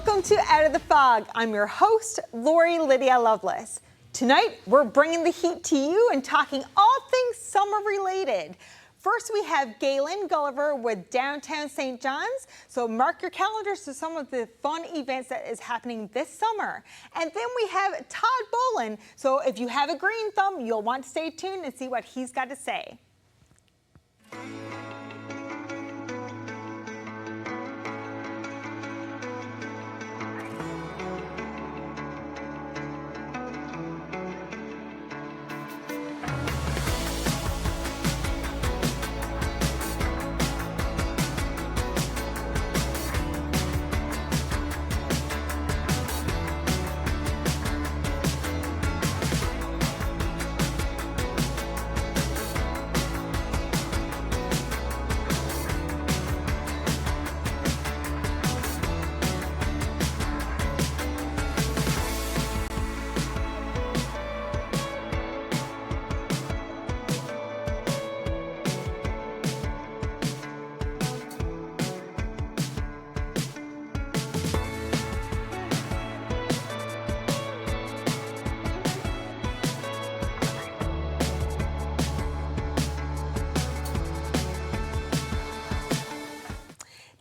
Welcome to Out of the Fog. I'm your host, Lori Lydia Lovelace. Tonight, we're bringing the heat to you and talking all things summer related. First, we have Galen Gulliver with Downtown St. John's. So mark your calendars to some of the fun events that is happening this summer. And then we have Todd Bolin. So if you have a green thumb, you'll want to stay tuned and see what he's got to say.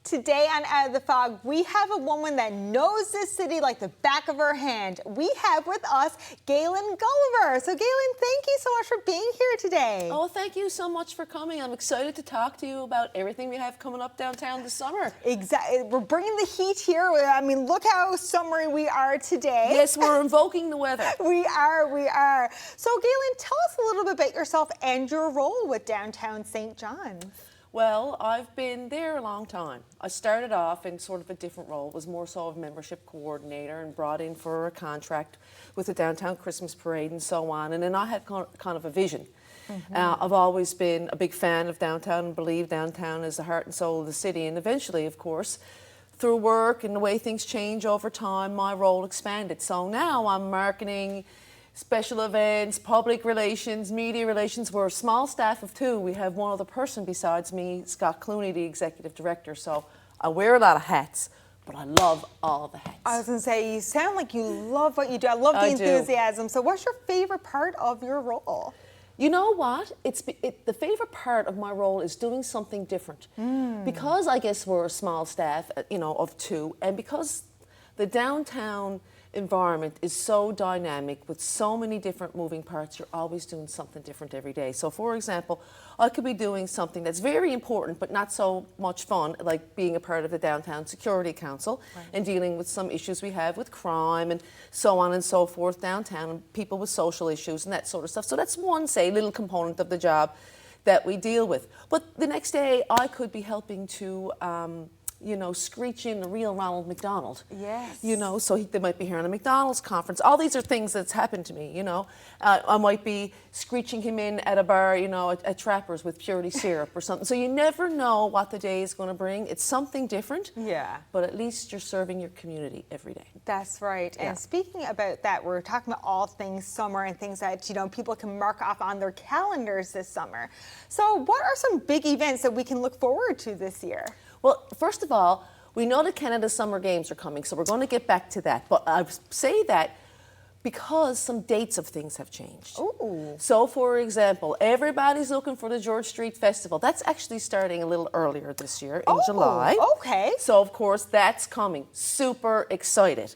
Today on Out of the Fog, we have a woman that knows this city like the back of her hand. We have with us Galen Gulliver. So Galen, thank you so much for being here today. Oh, thank you so much for coming. I'm excited to talk to you about everything we have coming up downtown this summer. Exactly. We're bringing the heat here. I mean, look how summery we are today. Yes, we're invoking the weather. We are. So Galen, tell us a little bit about yourself and your role with Downtown St. John's. Well, I've been there a long time. I started off in sort of a different role. It was more so a membership coordinator and brought in for a contract with the Downtown Christmas Parade and so on. And then I had kind of a vision. I've always been a big fan of downtown and believe downtown is the heart and soul of the city. And eventually, of course, through work and the way things change over time, my role expanded. So now I'm marketing, special events, public relations, media relations. We're a small staff of two. We have one other person besides me, Scott Clooney, the executive director. So I wear a lot of hats, but I love all the hats. I was going to say, you sound like you love what you do. I love the enthusiasm. So what's your favorite part of your role? You know what? The favorite part of my role is doing something different. Because I guess we're a small staff, of two, and because the downtown environment is so dynamic with so many different moving parts, you're always doing something different every day. So for example, I could be doing something that's very important but not so much fun, like being a part of the Downtown Security Council and dealing with some issues we have with crime and so on and so forth downtown, and people with social issues and that sort of stuff. So that's one, say, little component of the job that we deal with. But the next day I could be helping to screech in the real Ronald McDonald. Yes. So they might be here on a McDonald's conference. All these are things that's happened to me, I might be screeching him in at a bar, at Trappers with purity syrup or something. So you never know what the day is going to bring. It's something different. Yeah. But at least you're serving your community every day. That's right. Yeah. And speaking about that, we're talking about all things summer and things that, people can mark off on their calendars this summer. So what are some big events that we can look forward to this year? Well, first of all, we know that Canada Summer Games are coming, so we're going to get back to that. But I say that because some dates of things have changed. Ooh. So, for example, everybody's looking for the George Street Festival. That's actually starting a little earlier this year in July. Okay. So, of course, that's coming. Super excited.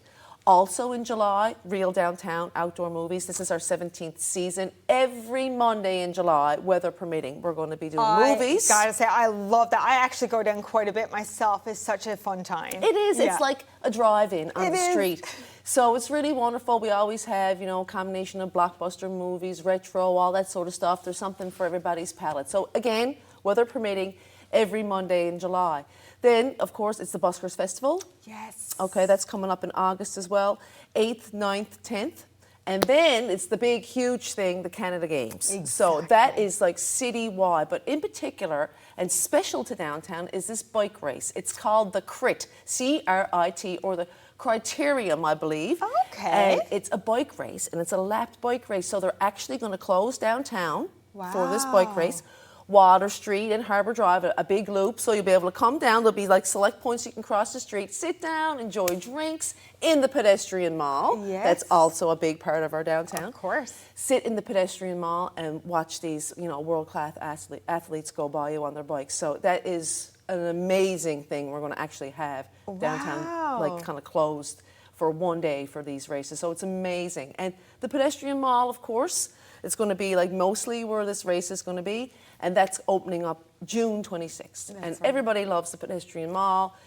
Also in July, Real Downtown Outdoor Movies. This is our 17th season. Every Monday in July, weather permitting, we're going to be doing movies. I gotta say, I love that. I actually go down quite a bit myself. It's such a fun time. It is. Yeah. It's like a drive-in on the street. Is. So it's really wonderful. We always have, a combination of blockbuster movies, retro, all that sort of stuff. There's something for everybody's palate. So again, weather permitting, every Monday in July. Then, of course, it's the Buskers Festival. Yes. Okay, that's coming up in August as well. 8th, 9th, 10th. And then it's the big, huge thing, the Canada Games. Exactly. So that is like citywide. But in particular, and special to downtown, is this bike race. It's called the CRIT, C-R-I-T, or the Criterium, I believe. Okay. And it's a bike race, and it's a lapped bike race. So they're actually going to close downtown for this bike race. Water Street and Harbour Drive, a big loop. So you'll be able to come down. There'll be like select points you can cross the street, sit down, enjoy drinks in the pedestrian mall. Yes. That's also a big part of our downtown. Of course. Sit in the pedestrian mall and watch these, world-class athletes go by you on their bikes. So that is an amazing thing we're going to actually have downtown, like kind of closed for one day for these races. So it's amazing. And the pedestrian mall, of course, it's going to be like mostly where this race is going to be. And that's opening up June 26th. And everybody loves the pedestrian mall.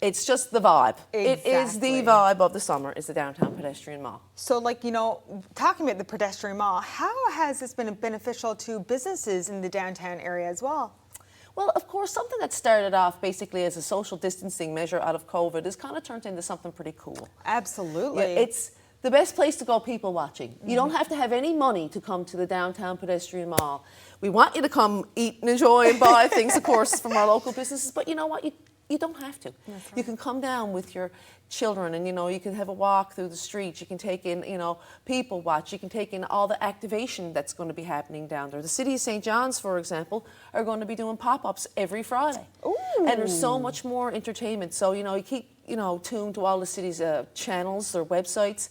It's just the vibe. Exactly. It is the vibe of the summer, is the downtown pedestrian mall. So talking about the pedestrian mall, how has this been beneficial to businesses in the downtown area as well? Well, of course, something that started off basically as a social distancing measure out of COVID has kind of turned into something pretty cool. Absolutely. Yeah, it's the best place to go people watching. You don't have to have any money to come to the downtown pedestrian mall. We want you to come eat and enjoy and buy things, of course, from our local businesses, but you know what? You don't have to. Right. You can come down with your children and, you can have a walk through the streets. You can take in, people watch. You can take in all the activation that's going to be happening down there. The City of St. John's, for example, are going to be doing pop-ups every Friday. Ooh. And there's so much more entertainment. So, you keep, tuned to all the city's channels, their websites.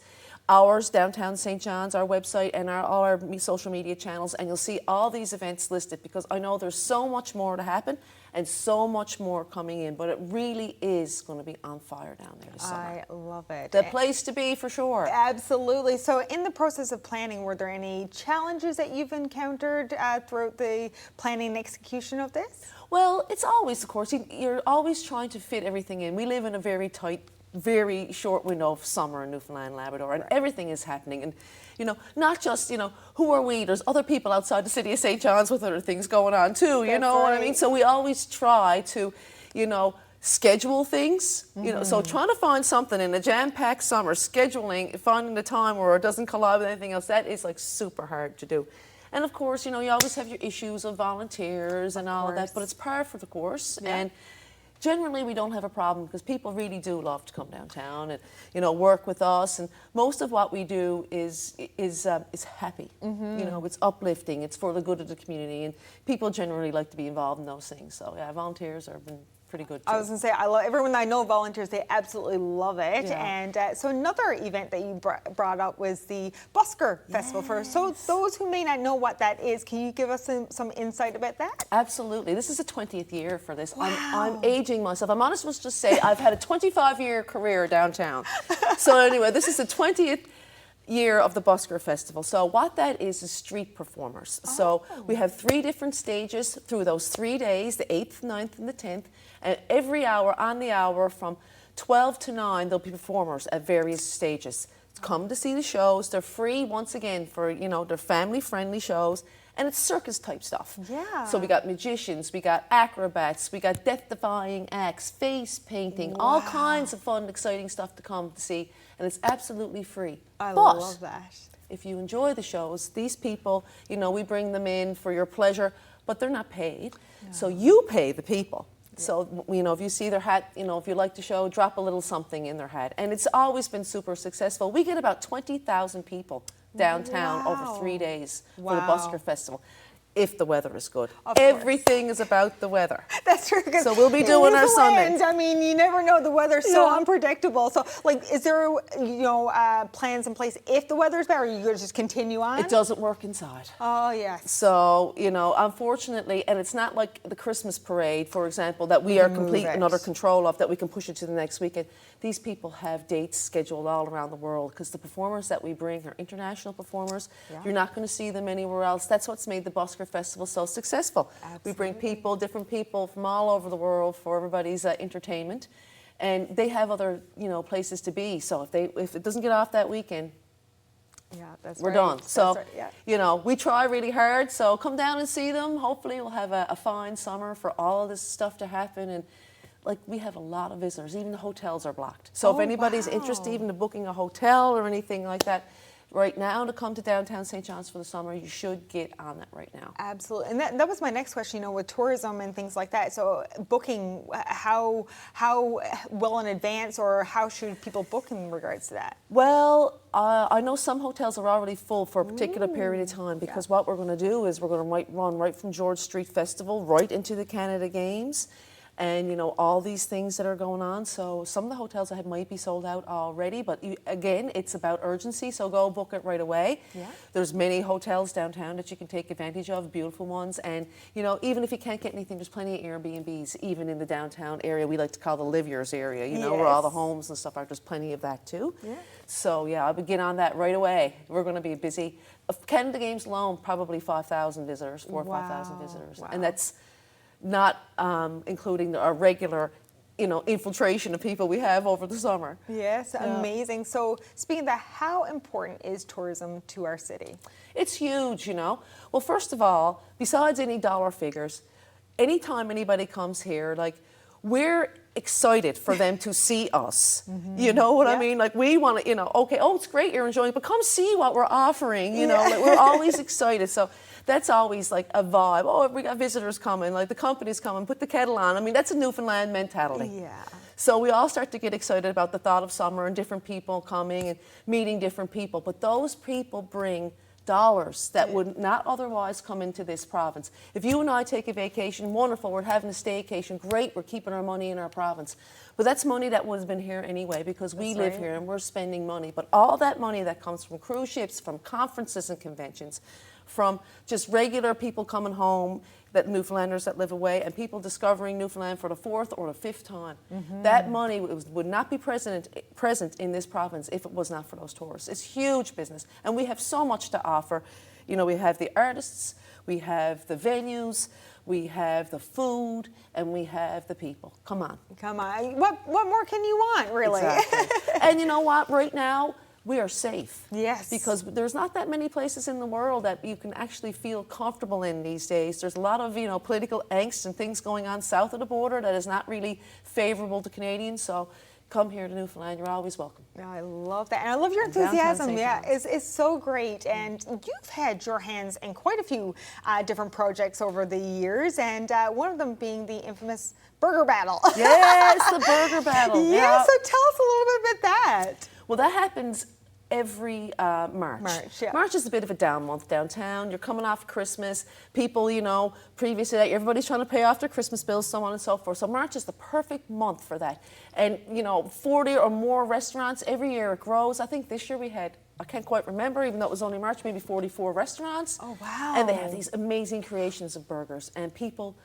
Ours, Downtown St. John's, our website, and all our social media channels, and you'll see all these events listed, because I know there's so much more to happen and so much more coming in, but it really is going to be on fire down there this summer. I love it. The place to be, for sure. Absolutely. So in the process of planning, were there any challenges that you've encountered throughout the planning and execution of this? Well, it's always, of course, you're always trying to fit everything in. We live in a very tight, very short window of summer in Newfoundland, Labrador, and everything is happening. And, not just, who are we? There's other people outside the City of St. John's with other things going on too, you know what I mean? So we always try to, schedule things, so trying to find something in a jam-packed summer, finding the time where it doesn't collide with anything else, that is like super hard to do. And of course, you always have your issues of volunteers and all of that, but it's par for the course. Yeah. And generally, we don't have a problem, because people really do love to come downtown and, work with us. And most of what we do is happy. Mm-hmm. It's uplifting. It's for the good of the community, and people generally like to be involved in those things. So yeah, volunteers have been pretty good too. I was going to say, I love everyone I know volunteers. They absolutely love it. Yeah. And so another event that you brought up was the Busker Festival. So those who may not know what that is, can you give us some insight about that? Absolutely. This is the 20th year for this. Wow. I'm aging myself. I'm honest, must just say I've had a 25-year career downtown. So anyway, this is the 20th year of the Busker Festival. So what that is street performers. Oh. So we have 3 different stages through those 3 days, the 8th, 9th, and the 10th. And every hour, on the hour, from 12 to 9, there'll be performers at various stages. Come to see the shows. They're free, once again, for, they're family-friendly shows. And it's circus-type stuff. Yeah. So we got magicians, we got acrobats, we got death-defying acts, face painting, all kinds of fun, exciting stuff to come to see. And it's absolutely free. I love that. If you enjoy the shows, these people, we bring them in for your pleasure, but they're not paid. No. So you pay the people. Yeah. So, if you see their hat, if you like the show, drop a little something in their hat. And it's always been super successful. We get about 20,000 people downtown over 3 days for the Busker Festival, if the weather is good. Everything is about the weather. That's true. So we'll be doing our Sundays. I mean, you never know. The weather's so unpredictable. So, is there, plans in place if the weather's bad, or are you going to just continue on? It doesn't work inside. Oh, yes. So, unfortunately, and it's not like the Christmas parade, for example, that we are complete and utter control of, that we can push it to the next weekend. These people have dates scheduled all around the world, because the performers that we bring are international performers. Yeah. You're not going to see them anywhere else. That's what's made the Busker Festival so successful. Absolutely. We bring different people from all over the world for everybody's entertainment, and they have other places to be. So if it doesn't get off that weekend, we're done. So we try really hard. So come down and see them. Hopefully we'll have a fine summer for all of this stuff to happen. And we have a lot of visitors. Even the hotels are blocked. So if anybody's interested even in booking a hotel or anything like that, right now to come to downtown St. John's for the summer, you should get on that right now. Absolutely, and that was my next question. You know, with tourism and things like that. So booking, how well in advance, or how should people book in regards to that? Well, I know some hotels are already full for a particular period of time, because what we're going to do is we're going to run right from George Street Festival right into the Canada Games. And, you know, all these things that are going on. So some of the hotels might be sold out already, but again, it's about urgency, so go book it right away. Yeah. There's many hotels downtown that you can take advantage of, beautiful ones. And, you know, even if you can't get anything, there's plenty of Airbnbs, even in the downtown area. We like to call the Liviers area, you know, where all the homes and stuff are. There's plenty of that too. Yeah. So, yeah, I would get on that right away. We're going to be busy. Canada Games alone, probably 5,000 visitors, 4,000 or 5,000 visitors. Wow. And that's not including our regular, you know, infiltration of people we have over the summer. Yes, amazing. So speaking of that, how important is tourism to our city? It's huge, you know. Well, first of all, besides any dollar figures, anytime anybody comes here, like, we're excited for them to see us. You know what I mean? Like, we want to, you know, okay, oh, it's great you're enjoying it, but come see what we're offering, you know. Like, we're always excited. So that's always like a vibe. Oh, we got visitors coming, like the company's coming, put the kettle on. I mean, that's a Newfoundland mentality. Yeah. So we all start to get excited about the thought of summer and different people coming and meeting different people. But those people bring dollars that would not otherwise come into this province. If you and I take a vacation, wonderful, we're having a staycation, great, we're keeping our money in our province. But that's money that would have been here anyway, because we live here and we're spending money. But all that money that comes from cruise ships, from conferences and conventions, from just regular people coming home, that Newfoundlanders that live away, and people discovering Newfoundland for the 4th or the 5th time. That money would not be present in this province if it was not for those tourists. It's huge business, and we have so much to offer. You know, we have the artists, we have the venues, we have the food, and we have the people. Come on. Come on. What more can you want, really? Exactly. And you know what? Right now, we are safe. Yes. Because there's not that many places in the world that you can actually feel comfortable in these days. There's a lot of, you know, political angst and things going on south of the border that is not really favorable to Canadians. So come here to Newfoundland. You're always welcome. I love that. And I love your enthusiasm. Yeah, it's so great. And you've had your hands in quite a few different projects over the years, and one of them being the infamous burger battle. Yes, the burger battle. Yeah, so tell us a little bit about that. Well, that happens every March. March is a bit of a down month downtown. You're coming off Christmas. People, you know, previous to that, everybody's trying to pay off their Christmas bills, so on and so forth. So March is the perfect month for that. And, you know, 40 or more restaurants every year. It grows. I think this year we had, I can't quite remember, even though it was only March, maybe 44 restaurants. Oh, wow. And they have these amazing creations of burgers. And people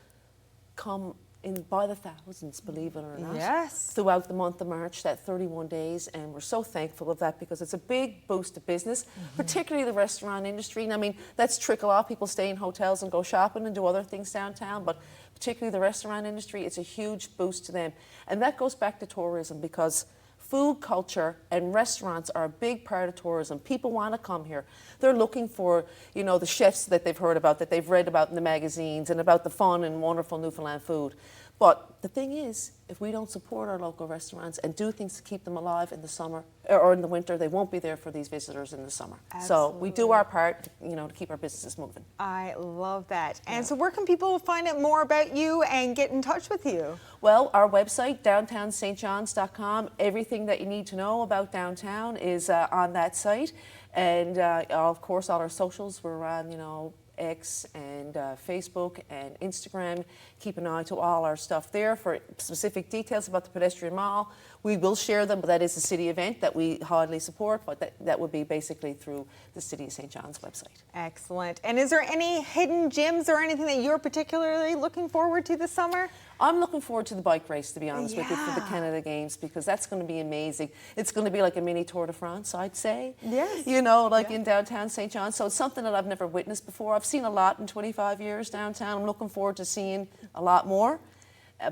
come in by the thousands, believe it or not. Yes. Throughout the month of March, that 31 days, and we're so thankful of that because it's a big boost of business, particularly the restaurant industry. And I mean, that's trickle off. People stay in hotels and go shopping and do other things downtown, but particularly the restaurant industry, it's a huge boost to them. And that goes back to tourism, because food culture and restaurants are a big part of tourism. People want to come here. They're looking for, you know, the chefs that they've heard about, that they've read about in the magazines, and about the fun and wonderful Newfoundland food. But the thing is, if we don't support our local restaurants and do things to keep them alive in the summer or in the winter, they won't be there for these visitors in the summer. Absolutely. So we do our part, you know, to keep our businesses moving. I love that. And so where can people find out more about you and get in touch with you? Well, our website, downtownstjohns.com, everything that you need to know about downtown is on that site. And of course, all our socials, we're on, you know, X and Facebook and Instagram. Keep an eye to all our stuff there for specific details about the pedestrian mall. We will share them, but that is a city event that we hardly support, but that would be basically through the City of St. John's website. Excellent. And is there any hidden gems or anything that you're particularly looking forward to this summer? I'm looking forward to the bike race, to be honest with you, for the Canada Games, because that's going to be amazing. It's going to be like a mini Tour de France, I'd say. Yes. You know, like in downtown St. John's. So it's something that I've never witnessed before. I've seen a lot in 25 years downtown. I'm looking forward to seeing a lot more.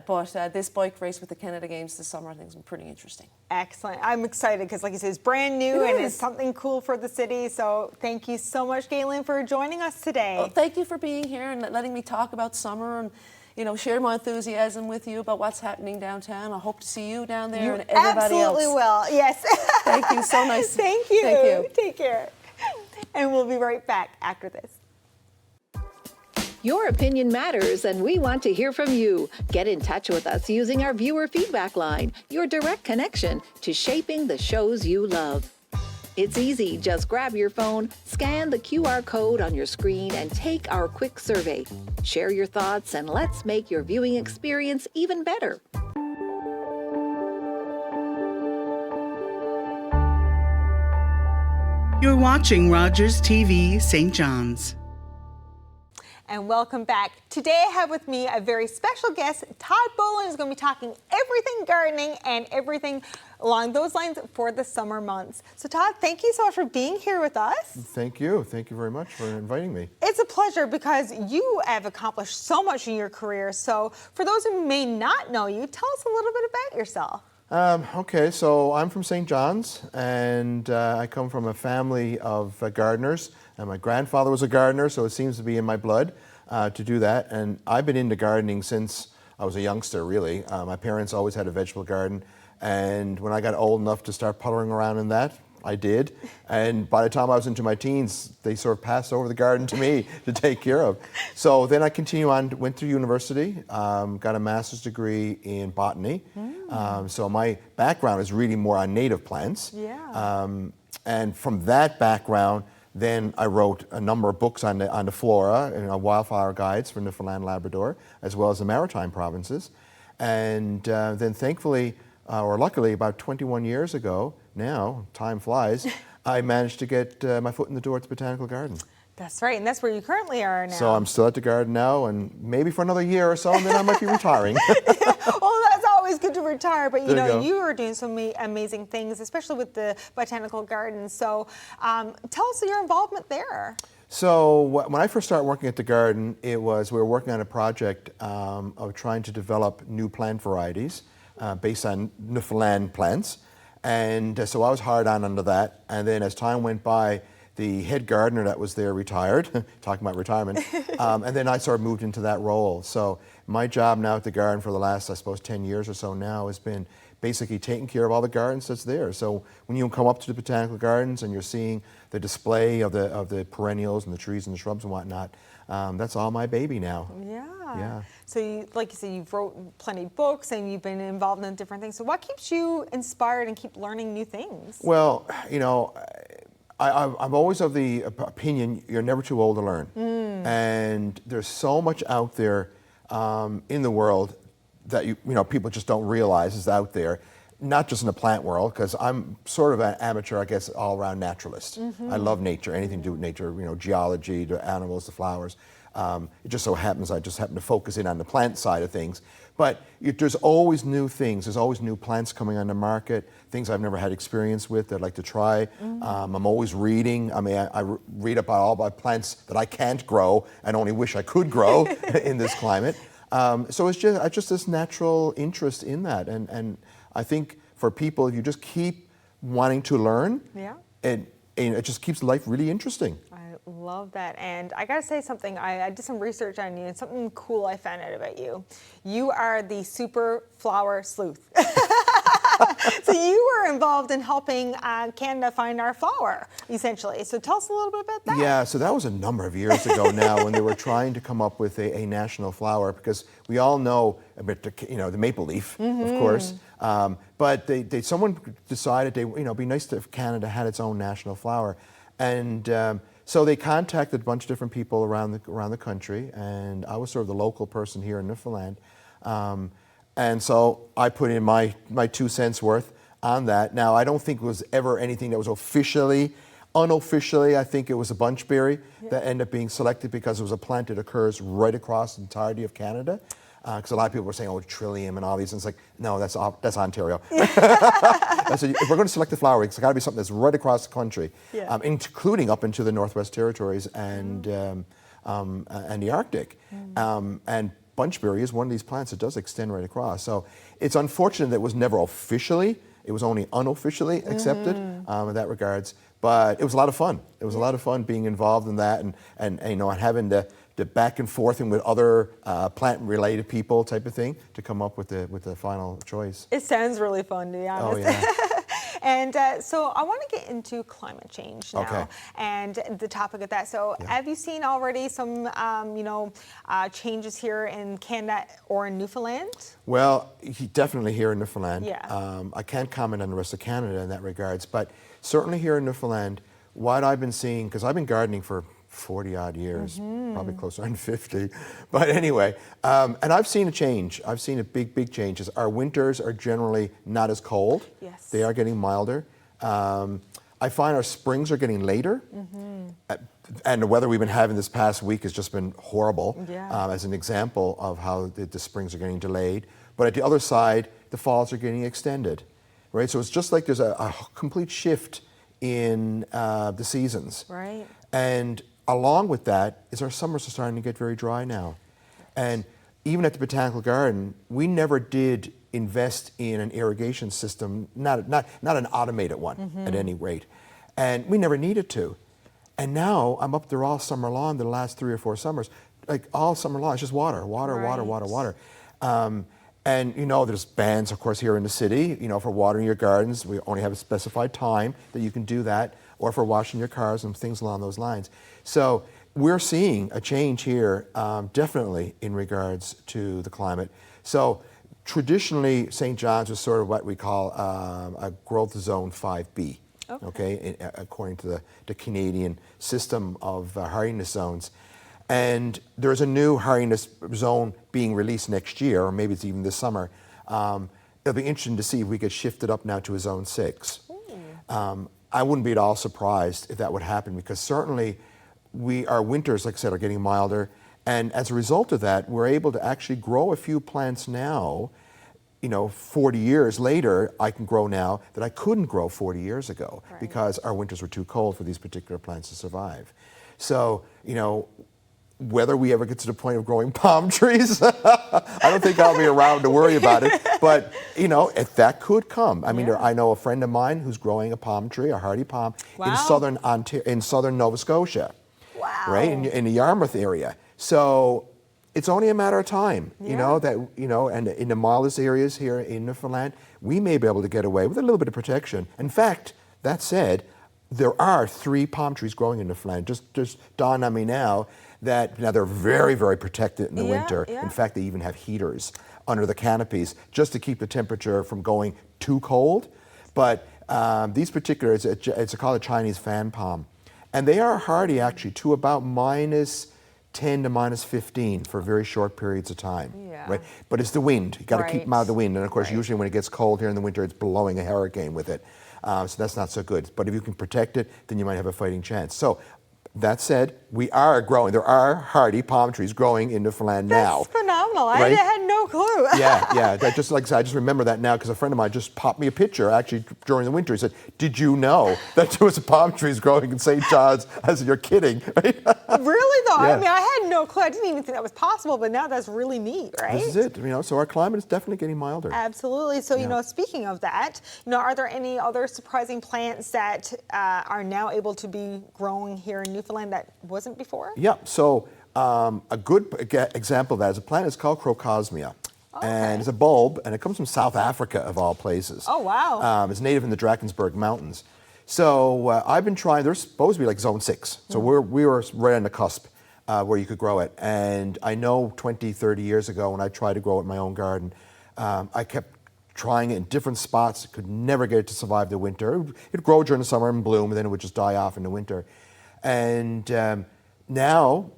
But this bike race with the Canada Games this summer, I think, is pretty interesting. Excellent. I'm excited because, like you said, it's brand new and it's something cool for the city. So thank you so much, Galen, for joining us today. Well, thank you for being here and letting me talk about summer and, you know, share my enthusiasm with you about what's happening downtown. I hope to see you down there and everybody else. Absolutely will. Yes. Thank you. So nice. Thank you. Thank you. Take care. And we'll be right back after this. Your opinion matters, and we want to hear from you. Get in touch with us using our viewer feedback line, your direct connection to shaping the shows you love. It's easy. Just grab your phone, scan the QR code on your screen, and take our quick survey. Share your thoughts, and let's make your viewing experience even better. You're watching Rogers TV St. John's. And welcome back. Today I have with me a very special guest. Todd Boland is going to be talking everything gardening and everything along those lines for the summer months. So Todd, thank you so much for being here with us. Thank you. Thank you very much for inviting me. It's a pleasure because you have accomplished so much in your career. So for those who may not know you, tell us a little bit about yourself. Okay, so I'm from St. John's, and I come from a family of gardeners. And my grandfather was a gardener, so it seems to be in my blood to do that. And I've been into gardening since I was a youngster, really. My parents always had a vegetable garden, and when I got old enough to start puttering around in that, I did. And by the time I was into my teens, they sort of passed over the garden to me to take care of. So then I continued on, went to university, got a master's degree in botany. So my background is really more on native plants. Yeah. And from that background, then I wrote a number of books on the flora and wildflower guides for Newfoundland, Labrador, as well as the maritime provinces. And then thankfully, or luckily, about 21 years ago, now, time flies, I managed to get my foot in the door at the Botanical Garden. That's right, and that's where you currently are now. So I'm still at the garden now, and maybe for another year or so, and then I might be retiring. Well, that's always good to retire, but you There you know, go. you are doing so many amazing things, especially with the Botanical Gardens. So tell us your involvement there. So when I first started working at the garden, we were working on a project of trying to develop new plant varieties based on Newfoundland plants. And so I was hard on under that. And then as time went by, the head gardener that was there retired, talking about retirement, and then I sort of moved into that role. So my job now at the garden for the last, I suppose, 10 years or so now has been basically taking care of all the gardens that's there. So when you come up to the Botanical Gardens and you're seeing the display of the perennials and the trees and the shrubs and whatnot, that's all my baby now. Yeah. So you, like you said, you've wrote plenty of books and you've been involved in different things. So what keeps you inspired and keep learning new things? Well, you know, I'm always of the opinion you're never too old to learn. And there's so much out there in the world that you know people just don't realize is out there. Not just in the plant world, because I'm sort of an amateur, I guess, all-around naturalist. I love nature, anything to do with nature, you know, geology, the animals, the flowers. It just so happens I just happen to focus in on the plant side of things. But there's always new things. There's always new plants coming on the market, things I've never had experience with that I'd like to try. I'm always reading. I mean, I read about all about plants that I can't grow and only wish I could grow in this climate. So it's just this natural interest in that. And I think for people, if you just keep wanting to learn, it just keeps life really interesting. I love that. And I got to say something. I did some research on you and something cool I found out about you. You are the super flower sleuth. So you were involved in helping Canada find our flower, essentially. So tell us a little bit about that. Yeah, so that was a number of years ago now when they were trying to come up with a national flower, because we all know about the maple leaf, of course. But someone decided it'd be nice if Canada had its own national flower, and so they contacted a bunch of different people around the country, and I was sort of the local person here in Newfoundland. And so I put in my 2 cents worth on that. Now, I don't think it was ever anything that was unofficially, I think it was a bunchberry that ended up being selected because it was a plant that occurs right across the entirety of Canada. Because a lot of people were saying, oh, Trillium and all these, and it's like, no, that's Ontario. I said, if we're going to select the flower, it's got to be something that's right across the country, including up into the Northwest Territories and the Arctic. And bunchberry is one of these plants that does extend right across. So it's unfortunate that it was never officially, it was only unofficially accepted in that regards. But it was a lot of fun. It was a lot of fun being involved in that and having the back and forth and with other plant-related people type of thing to come up with the final choice. It sounds really fun, to be honest. Oh, yeah. And so I want to get into climate change now, Okay. and the topic of that. So have you seen already some, changes here in Canada or in Newfoundland? Well, definitely here in Newfoundland. Yeah. I can't comment on the rest of Canada in that regards, but certainly here in Newfoundland, what I've been seeing, because I've been gardening for 40 odd years, probably closer to 50, but anyway, and I've seen a change. I've seen a big changes. Our winters are generally not as cold. Yes. They are getting milder. I find our springs are getting later. And the weather we've been having this past week has just been horrible, Yeah. as an example of how the springs are getting delayed. But at the other side, the falls are getting extended, right? So it's just like there's a complete shift in the seasons. Right. And along with that is our summers are starting to get very dry now. And even at the Botanical Garden, we never did invest in an irrigation system, not an automated one at any rate. And we never needed to. And now I'm up there all summer long, the last 3 or 4 summers, like all summer long, it's just water. And there's bans, of course, here in the city, for watering your gardens. We only have a specified time that you can do that, or for washing your cars and things along those lines. So we're seeing a change here, definitely in regards to the climate. So traditionally, St. John's was sort of what we call a growth zone 5B. Okay, according to the Canadian system of hardiness zones. And there's a new hardiness zone being released next year, or maybe it's even this summer. It'll be interesting to see if we get shifted up now to a zone 6. I wouldn't be at all surprised if that would happen, because certainly our winters, like I said, are getting milder. And as a result of that, we're able to actually grow a few plants now. 40 years later, I can grow now that I couldn't grow 40 years ago because our winters were too cold for these particular plants to survive. So, whether we ever get to the point of growing palm trees, I don't think I'll be around to worry about it. But, if that could come. I mean, I know a friend of mine who's growing a palm tree, a hardy palm, in southern Nova Scotia. Wow. Right, in the Yarmouth area. So it's only a matter of time, and in the mildest areas here in Newfoundland, we may be able to get away with a little bit of protection. In fact, that said, there are 3 palm trees growing in Newfoundland. Just dawned on me now that they're very, very protected in the winter. Yeah. In fact, they even have heaters under the canopies just to keep the temperature from going too cold. But these particular, it's called a Chinese fan palm. And they are hardy actually to about minus 10 to minus 15 for very short periods of time. Yeah. Right? But it's the wind. You got to keep them out of the wind. And of course, Right. usually when it gets cold here in the winter, it's blowing a hurricane with it. So that's not so good. But if you can protect it, then you might have a fighting chance. So that said, we are growing. There are hardy palm trees growing in Newfoundland now. That's phenomenal. I Right? had no clue. Yeah. That just like I said, I just remember that now because a friend of mine just popped me a picture actually during the winter. He said, "Did you know that there was palm trees growing in St. John's?" I said, "You're kidding." Really though? Yeah. I mean, I had no clue. I didn't even think that was possible, but now that's really neat, right? This is it. So our climate is definitely getting milder. Absolutely. So, speaking of that, are there any other surprising plants that are now able to be growing here in Newfoundland that wasn't before? Yeah. So a good example of that is a plant. It's called Crocosmia. Okay. And it's a bulb, and it comes from South Africa, of all places. Oh, wow. It's native in the Drakensberg Mountains. So I've been trying, they're supposed to be like zone 6. So we were right on the cusp where you could grow it. And I know 20, 30 years ago when I tried to grow it in my own garden, I kept trying it in different spots, could never get it to survive the winter. It'd grow during the summer and bloom, and then it would just die off in the winter. And now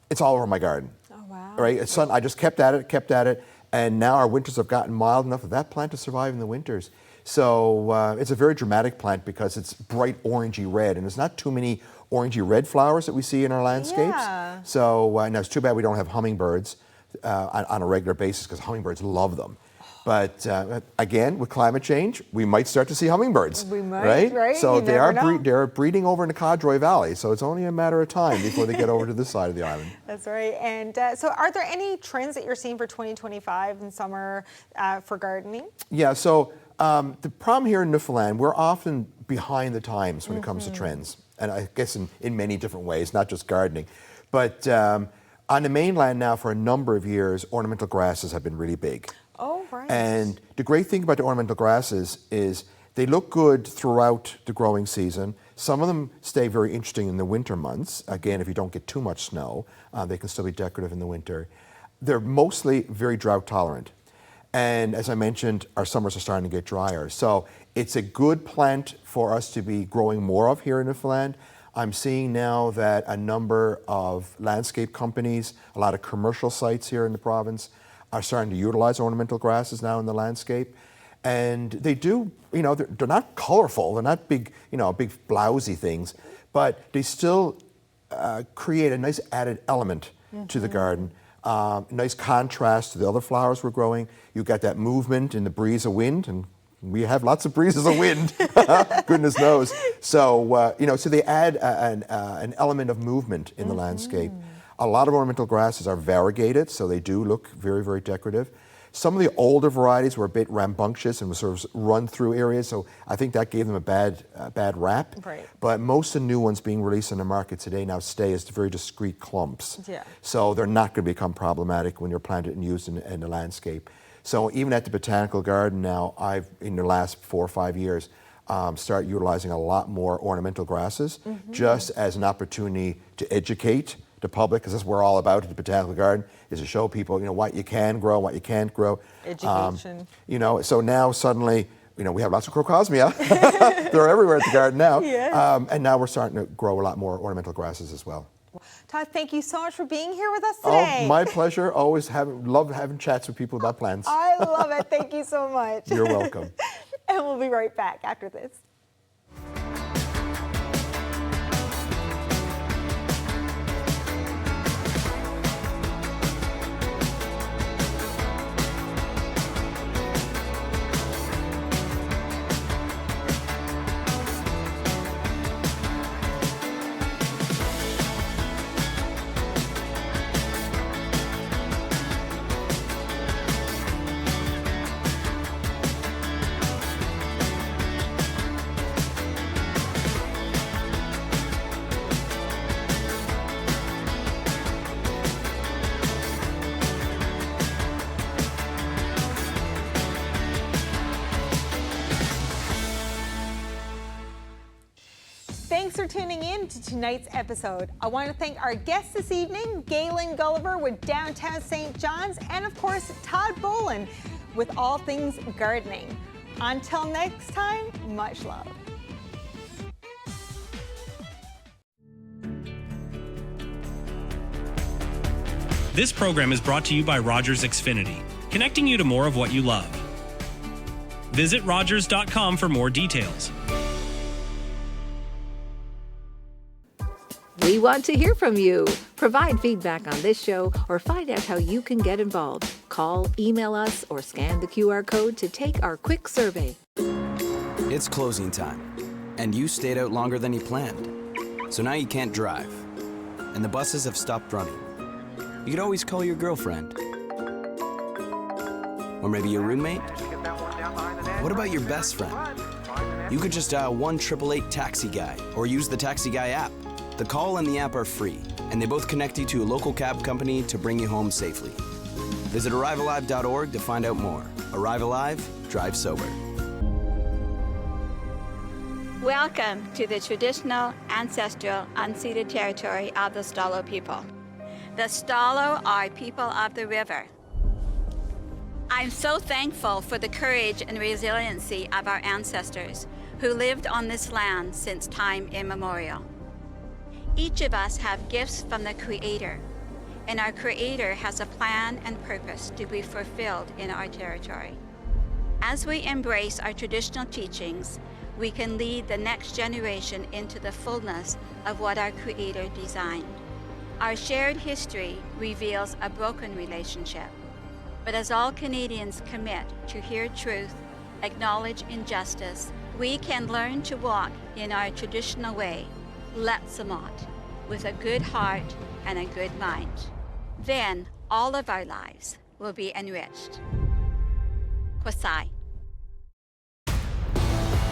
it's all over my garden. Oh, wow. Right? I just kept at it, and now our winters have gotten mild enough that plant to survive in the winters. So it's a very dramatic plant because it's bright orangey red, and there's not too many orangey red flowers that we see in our landscapes. Yeah. So now it's too bad we don't have hummingbirds on a regular basis because hummingbirds love them. But again, with climate change, we might start to see hummingbirds. We might, right? So You never know. they're breeding over in the Codroy Valley. So it's only a matter of time before they get over to this side of the island. That's right. And so are there any trends that you're seeing for 2025 in summer for gardening? Yeah, so the problem here in Newfoundland, we're often behind the times when it comes to trends. And I guess in many different ways, not just gardening. But on the mainland now for a number of years, ornamental grasses have been really big. Oh, right. And the great thing about the ornamental grasses is They look good throughout the growing season. Some of them stay very interesting in the winter months. Again, if you don't get too much snow, they can still be decorative in the winter. They're mostly very drought tolerant. And as I mentioned, our summers are starting to get drier. So it's a good plant for us to be growing more of here in Newfoundland. I'm seeing now that a number of landscape companies, a lot of commercial sites here in the province are starting to utilize ornamental grasses now in the landscape. And they do, they're not colorful, they're not big, big blousy things, but they still create a nice added element to the garden. Nice contrast to the other flowers we're growing. You've got that movement in the breeze of wind, and we have lots of breezes of wind, goodness knows. So, so they add an element of movement in the landscape. A lot of ornamental grasses are variegated, so they do look very, very decorative. Some of the older varieties were a bit rambunctious and would sort of run through areas, so I think that gave them a bad rap. Right. But most of the new ones being released in the market today now stay as very discrete clumps. Yeah. So they're not going to become problematic when you're planted and used in the landscape. So even at the Botanical Garden now, I've, in the last 4 or 5 years, started utilizing a lot more ornamental grasses, just as an opportunity to educate the public, because that's what we're all about at the Botanical Garden, is to show people, what you can grow, what you can't grow. Education. So now suddenly, we have lots of crocosmia. They're everywhere at the garden now. Yeah. And now we're starting to grow a lot more ornamental grasses as well. Todd, thank you so much for being here with us today. Oh, my pleasure. Always love having chats with people about plants. I love it. Thank you so much. You're welcome. And we'll be right back after this. Thanks for tuning in to tonight's episode. I want to thank our guests this evening, Galen Gulliver with Downtown St. John's, and of course, Todd Boland with All Things Gardening. Until next time, much love. This program is brought to you by Rogers Xfinity, connecting you to more of what you love. Visit Rogers.com for more details. We want to hear from you. Provide feedback on this show or find out how you can get involved. Call, email us, or scan the QR code to take our quick survey. It's closing time, and you stayed out longer than you planned. So now you can't drive, and the buses have stopped running. You could always call your girlfriend. Or maybe your roommate? What about your best friend? You could just dial 1-888-TAXI-GUY or use the Taxi Guy app. The call and the app are free, and they both connect you to a local cab company to bring you home safely. Visit ArriveAlive.org to find out more. Arrive Alive, drive sober. Welcome to the traditional, ancestral, unceded territory of the Stalo people. The Stalo are people of the river. I'm so thankful for the courage and resiliency of our ancestors who lived on this land since time immemorial. Each of us have gifts from the Creator, and our Creator has a plan and purpose to be fulfilled in our territory. As we embrace our traditional teachings, we can lead the next generation into the fullness of what our Creator designed. Our shared history reveals a broken relationship, but as all Canadians commit to hear truth, acknowledge injustice, we can learn to walk in our traditional way, Letsamot, with a good heart and a good mind. Then all of our lives will be enriched. Kwasai.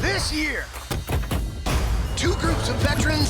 This year, two groups of veterans